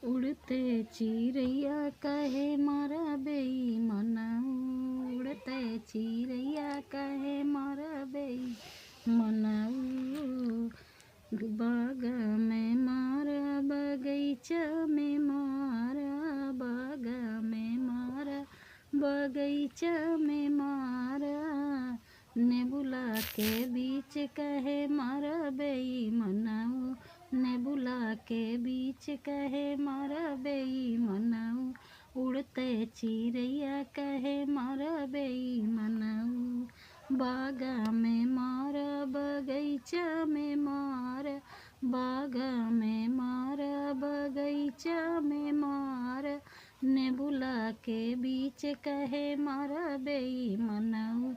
उड़ते चिड़ैया कहे मारा बेईमानऊ, उड़ते चिड़ैया कहे मारा बेईमानऊ। बाग में मारा बगीचा में मारा, बाग में मारा बगीचा में मारा। नेबुला के बीच कहे मारा बेईमानऊ, नेबुला के बीच कहे मारा बेईमानऊ। उड़ते चिड़ैया कहे मारा बेईमानऊ। बागा में मारा बगीचा में मारा, बागा में मारा बगीचा में मारा। नेबुला के बीच कहे मारा बेईमानऊ,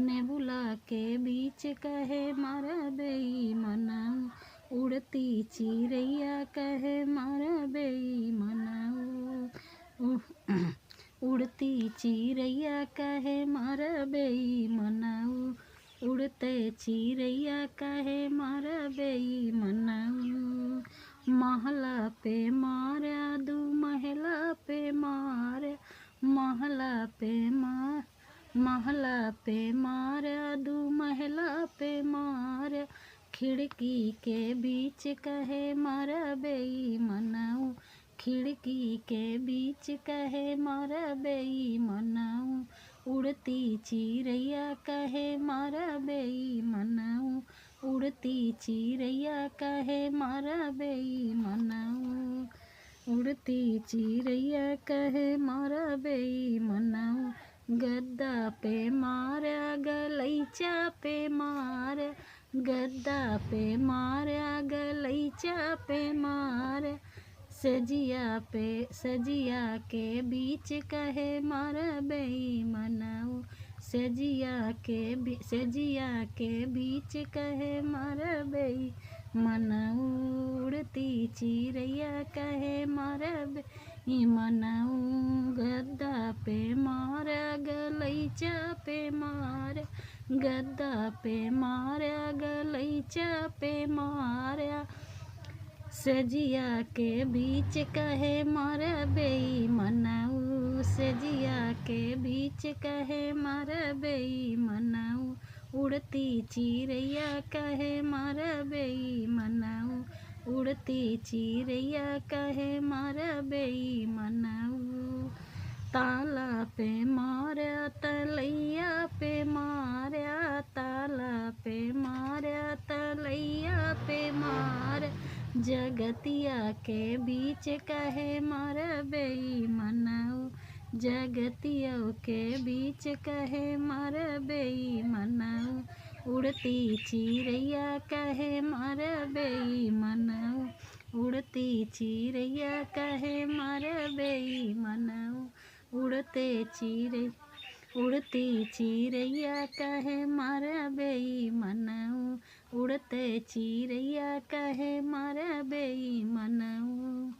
नेबुला के बीच कहे मारा बेईमानऊ। उड़ती चिड़ैया कहे मारा बेईमानऊ, उड़ती चिड़ैया कहे मारा बेईमानऊ। उड़ते चिड़ैया कहे मारा बेईमानऊ। महला पे मारा दू महला पे मारा, महला पे महला पे मारा दू महला पे मारा। खिड़की के बीच कहे मारा बेईमानऊ, खिड़की के बीच कहे मारा बेईमानऊ। उड़ती चिड़ैया कहे मारा बेईमानऊ, उड़ती चिड़ैया कहे मारा बेईमानऊ। उड़ती चिड़ैया कहे मारा बेईमानऊ। गद्दा पे मारा गलीचा पे मारा, गद्दा पे मारा गलीचा पे मारा। सजिया के बीच कहे मारा बेईमानऊ, सजिया के बीच कहे मारा बेईमानऊ। उड़ती चिड़ैया कहे मारा बेईमानऊ। गद्दा पे मारा गलीचा पे मारा, गद्दा पे मारा गलीचा पे मारा। सजिया के बीच कहे मारा बेईमानऊ, सजिया के बीच कहे मारा बेईमानऊ। उड़ती चिड़ैया कहे मारा बेईमानऊ, उड़ती चिड़ैया कहे मारा बेईमानऊ। ताला पे मारा तलैया पे मारा, ताला पे मारा तलैया पे मारा। जगतिया के बीच कहे मारा बेईमानऊ, जगतिया के बीच कहे मारा बेईमानऊ। उड़ती चिड़ैया कहे मारा बेईमानऊ, उड़ती चिड़ैया कहे मारा बेईमानऊ। उड़ती चिड़ैया कहे मारा बेईमानऊ, उड़ते चिड़ैया कहे मारा बेईमानऊ।